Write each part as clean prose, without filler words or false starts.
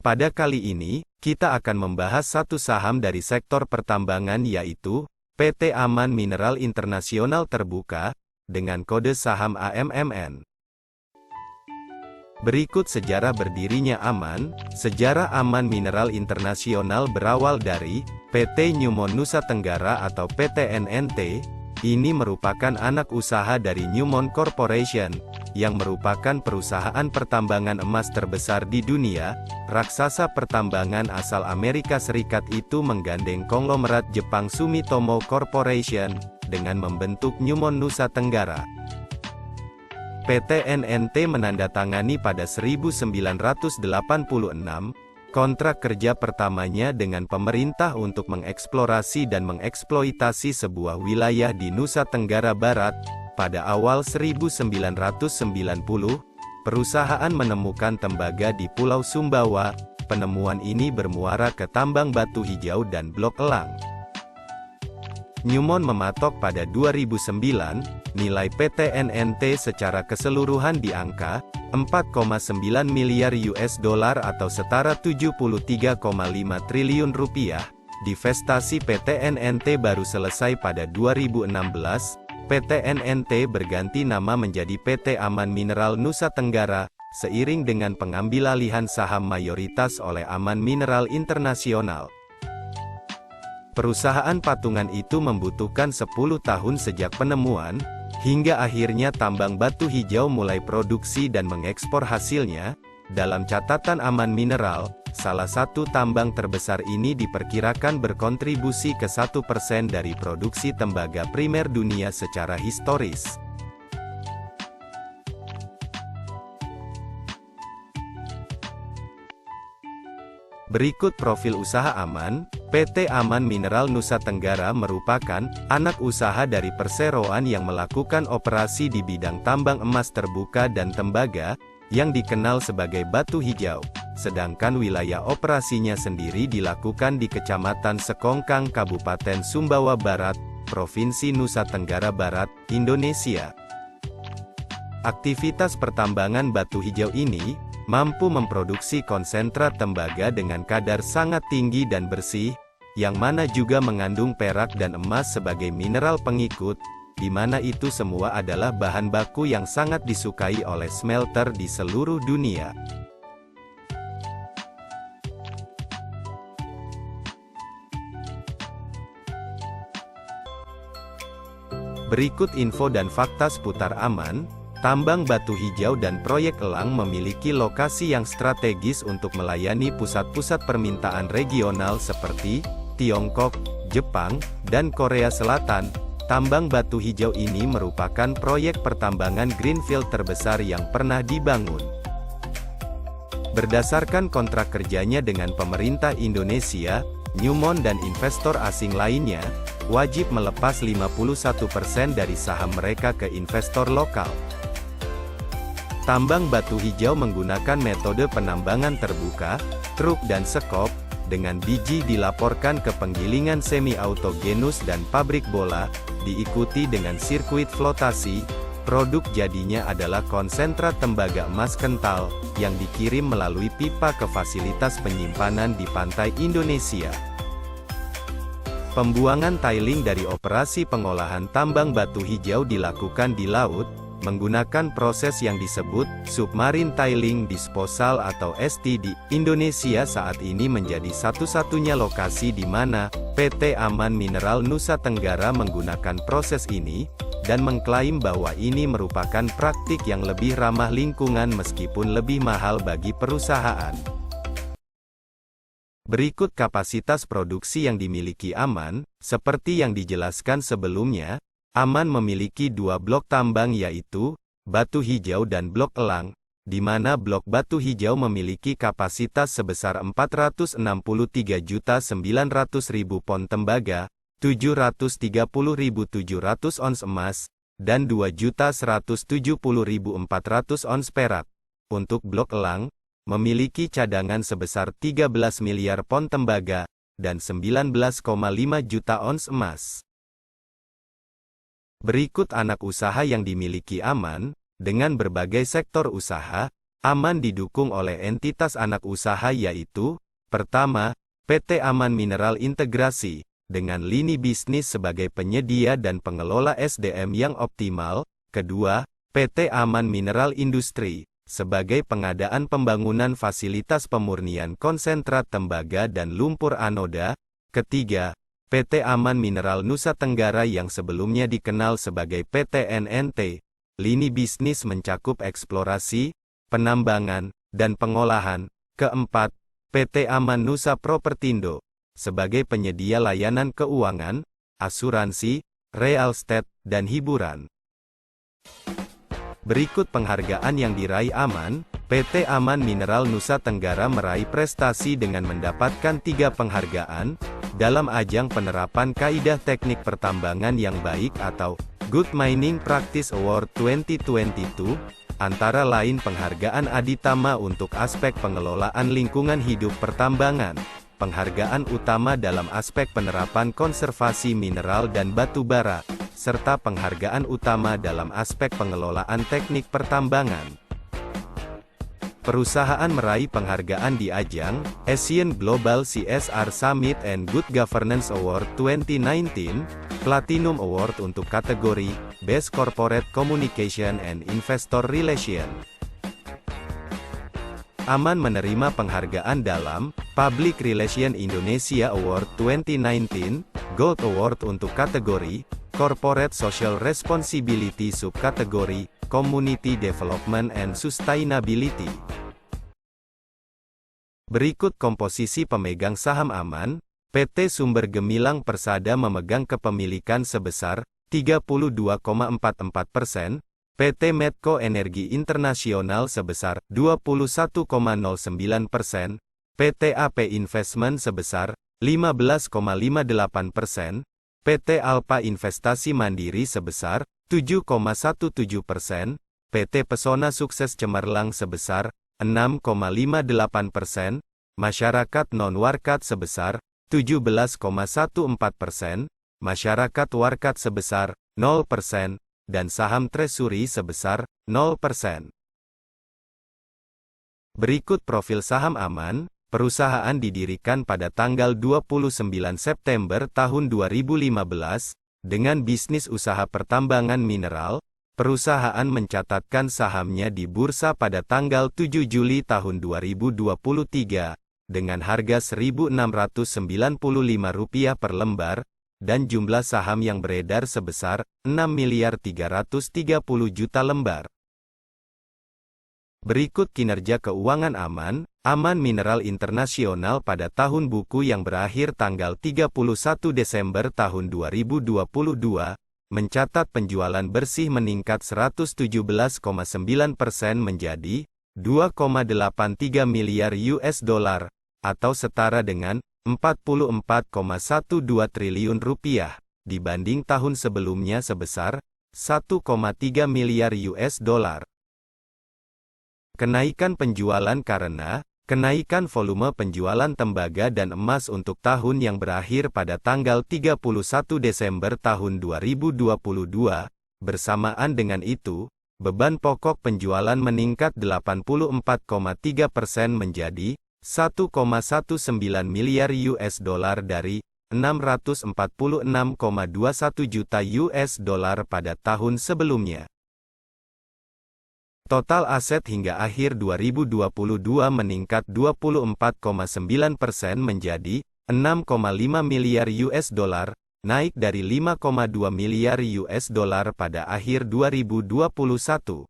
Pada kali ini, kita akan membahas satu saham dari sektor pertambangan yaitu PT Aman Mineral Internasional Terbuka, dengan kode saham AMMN. Berikut sejarah berdirinya Aman. Sejarah Aman Mineral Internasional berawal dari PT Newmont Nusa Tenggara atau PT NNT. Ini merupakan anak usaha dari Newmont Corporation, yang merupakan perusahaan pertambangan emas terbesar di dunia. Raksasa pertambangan asal Amerika Serikat itu menggandeng konglomerat Jepang Sumitomo Corporation, dengan membentuk Newmont Nusa Tenggara. PT NNT menandatangani pada 1986, kontrak kerja pertamanya dengan pemerintah untuk mengeksplorasi dan mengeksploitasi sebuah wilayah di Nusa Tenggara Barat. Pada awal 1990, perusahaan menemukan tembaga di Pulau Sumbawa. Penemuan ini bermuara ke tambang batu hijau dan blok elang. Newmont mematok pada 2009, nilai PT NNT secara keseluruhan di angka 4,9 miliar US dollar atau setara 73,5 triliun rupiah. Divestasi PT NNT baru selesai pada 2016. PT NNT berganti nama menjadi PT Aman Mineral Nusa Tenggara, seiring dengan pengambilalihan saham mayoritas oleh Aman Mineral Internasional. Perusahaan patungan itu membutuhkan 10 tahun sejak penemuan, hingga akhirnya tambang batu hijau mulai produksi dan mengekspor hasilnya. Dalam catatan Aman Mineral, salah satu tambang terbesar ini diperkirakan berkontribusi ke 1% dari produksi tembaga primer dunia secara historis. Berikut profil usaha Aman. PT Aman Mineral Nusa Tenggara merupakan anak usaha dari perseroan yang melakukan operasi di bidang tambang emas terbuka dan tembaga, yang dikenal sebagai batu hijau. Sedangkan wilayah operasinya sendiri dilakukan di Kecamatan Sekongkang, Kabupaten Sumbawa Barat, Provinsi Nusa Tenggara Barat, Indonesia. Aktivitas pertambangan batu hijau ini mampu memproduksi konsentrat tembaga dengan kadar sangat tinggi dan bersih, yang mana juga mengandung perak dan emas sebagai mineral pengikut, di mana itu semua adalah bahan baku yang sangat disukai oleh smelter di seluruh dunia. Berikut info dan fakta seputar Aman. Tambang batu hijau dan proyek elang memiliki lokasi yang strategis untuk melayani pusat-pusat permintaan regional seperti Tiongkok, Jepang, dan Korea Selatan. Tambang batu hijau ini merupakan proyek pertambangan greenfield terbesar yang pernah dibangun. Berdasarkan kontrak kerjanya dengan pemerintah Indonesia, Newmont dan investor asing lainnya wajib melepas 51% dari saham mereka ke investor lokal. Tambang batu hijau menggunakan metode penambangan terbuka, truk dan sekop, dengan biji dilaporkan ke penggilingan semi-autogenus dan pabrik bola, diikuti dengan sirkuit flotasi. Produk jadinya adalah konsentrat tembaga emas kental, yang dikirim melalui pipa ke fasilitas penyimpanan di pantai Indonesia. Pembuangan tiling dari operasi pengolahan tambang batu hijau dilakukan di laut, menggunakan proses yang disebut Submarine Tiling Disposal atau STD. Indonesia saat ini menjadi satu-satunya lokasi di mana PT Aman Mineral Nusa Tenggara menggunakan proses ini, dan mengklaim bahwa ini merupakan praktik yang lebih ramah lingkungan meskipun lebih mahal bagi perusahaan. Berikut kapasitas produksi yang dimiliki Aman. Seperti yang dijelaskan sebelumnya, Aman memiliki dua blok tambang yaitu batu hijau dan blok elang, di mana blok batu hijau memiliki kapasitas sebesar 463.900.000 pon tembaga, 730.700 ons emas, dan 2.170.400 ons perak. Untuk blok elang, memiliki cadangan sebesar 13 miliar pon tembaga, dan 19,5 juta ons emas. Berikut anak usaha yang dimiliki Aman, dengan berbagai sektor usaha. Aman didukung oleh entitas anak usaha yaitu, pertama, PT Aman Mineral Integrasi, dengan lini bisnis sebagai penyedia dan pengelola SDM yang optimal. Kedua, PT Aman Mineral Industri, sebagai pengadaan pembangunan fasilitas pemurnian konsentrat tembaga dan lumpur anoda. Ketiga, PT Aman Mineral Nusa Tenggara yang sebelumnya dikenal sebagai PT NNT. Lini bisnis mencakup eksplorasi, penambangan, dan pengolahan. Keempat, PT Aman Nusa Propertindo, sebagai penyedia layanan keuangan, asuransi, real estate, dan hiburan. Berikut penghargaan yang diraih Aman. PT Aman Mineral Nusa Tenggara meraih prestasi dengan mendapatkan 3 penghargaan dalam ajang penerapan kaidah teknik pertambangan yang baik atau Good Mining Practice Award 2022, antara lain penghargaan Aditama untuk aspek pengelolaan lingkungan hidup pertambangan, penghargaan utama dalam aspek penerapan konservasi mineral dan batu bara, serta penghargaan utama dalam aspek pengelolaan teknik pertambangan. Perusahaan meraih penghargaan di ajang Asian Global CSR Summit and Good Governance Award 2019, Platinum Award untuk kategori Best Corporate Communication and Investor Relation. Aman menerima penghargaan dalam Public Relation Indonesia Award 2019, Gold Award untuk kategori Corporate Social Responsibility subkategori Community Development and Sustainability. Berikut komposisi pemegang saham Aman. PT Sumber Gemilang Persada memegang kepemilikan sebesar 32,44%, PT Medco Energi Internasional sebesar 21,09%, PT AP Investment sebesar 15,58%, PT Alpa Investasi Mandiri sebesar 7,17%, PT Pesona Sukses Cemerlang sebesar 6,58%, masyarakat non-warkat sebesar 17,14%, masyarakat warkat sebesar 0%, dan saham treasury sebesar 0%. Berikut profil saham Aman. Perusahaan didirikan pada tanggal 29 September tahun 2015, dengan bisnis usaha pertambangan mineral. Perusahaan mencatatkan sahamnya di bursa pada tanggal 7 Juli tahun 2023, dengan harga Rp1.695 per lembar, dan jumlah saham yang beredar sebesar 6.330 juta lembar. Berikut kinerja keuangan Aman. Aman Mineral Internasional pada tahun buku yang berakhir tanggal 31 Desember tahun 2022, mencatat penjualan bersih meningkat 117,9% menjadi $2,83 miliar, atau setara dengan Rp44,12 triliun, dibanding tahun sebelumnya sebesar $1,3 miliar. Kenaikan penjualan karena kenaikan volume penjualan tembaga dan emas untuk tahun yang berakhir pada tanggal 31 Desember tahun 2022. Bersamaan dengan itu, beban pokok penjualan meningkat 84,3% menjadi $1,19 miliar dari $646,21 juta pada tahun sebelumnya. Total aset hingga akhir 2022 meningkat 24,9% menjadi $6,5 miliar, naik dari $5,2 miliar pada akhir 2021.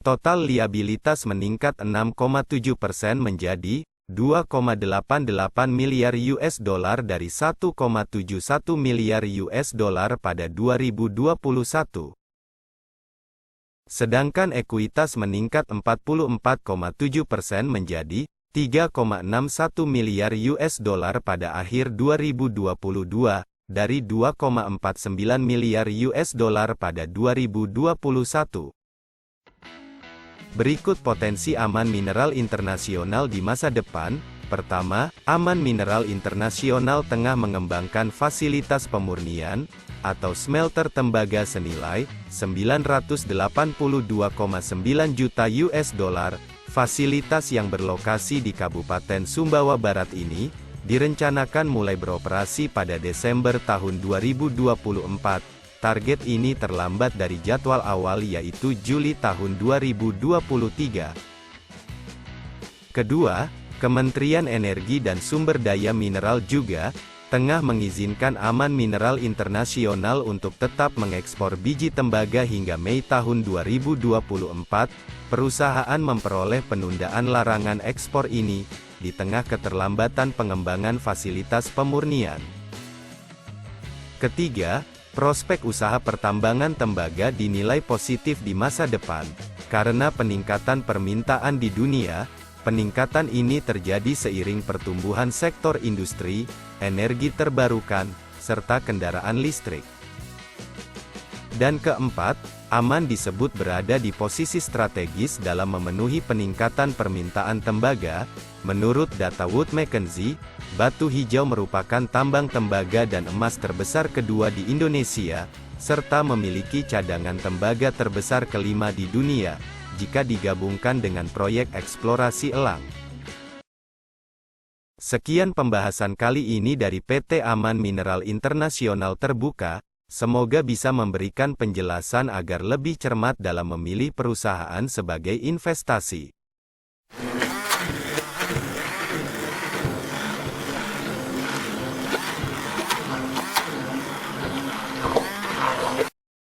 Total liabilitas meningkat 6,7% menjadi $2,88 miliar dari $1,71 miliar pada 2021. Sedangkan ekuitas meningkat 44,7% menjadi $3,61 miliar pada akhir 2022, dari $2,49 miliar pada 2021. Berikut potensi Aman Mineral Internasional di masa depan. Pertama, Aman Mineral Internasional tengah mengembangkan fasilitas pemurnian, atau smelter tembaga senilai 982,9 juta US dollar. Fasilitas yang berlokasi di Kabupaten Sumbawa Barat ini, direncanakan mulai beroperasi pada Desember tahun 2024. Target ini terlambat dari jadwal awal yaitu Juli tahun 2023. Kedua, Kementerian Energi dan Sumber Daya Mineral juga tengah mengizinkan Aman Mineral Internasional untuk tetap mengekspor biji tembaga hingga Mei tahun 2024. Perusahaan memperoleh penundaan larangan ekspor ini di tengah keterlambatan pengembangan fasilitas pemurnian. Ketiga, prospek usaha pertambangan tembaga dinilai positif di masa depan karena peningkatan permintaan di dunia. Peningkatan ini terjadi seiring pertumbuhan sektor industri, energi terbarukan, serta kendaraan listrik. Dan keempat, Aman disebut berada di posisi strategis dalam memenuhi peningkatan permintaan tembaga. Menurut data Wood Mackenzie, Batu Hijau merupakan tambang tembaga dan emas terbesar kedua di Indonesia, serta memiliki cadangan tembaga terbesar kelima di dunia, jika digabungkan dengan proyek eksplorasi elang. Sekian pembahasan kali ini dari PT Aman Mineral Internasional Terbuka, semoga bisa memberikan penjelasan agar lebih cermat dalam memilih perusahaan sebagai investasi.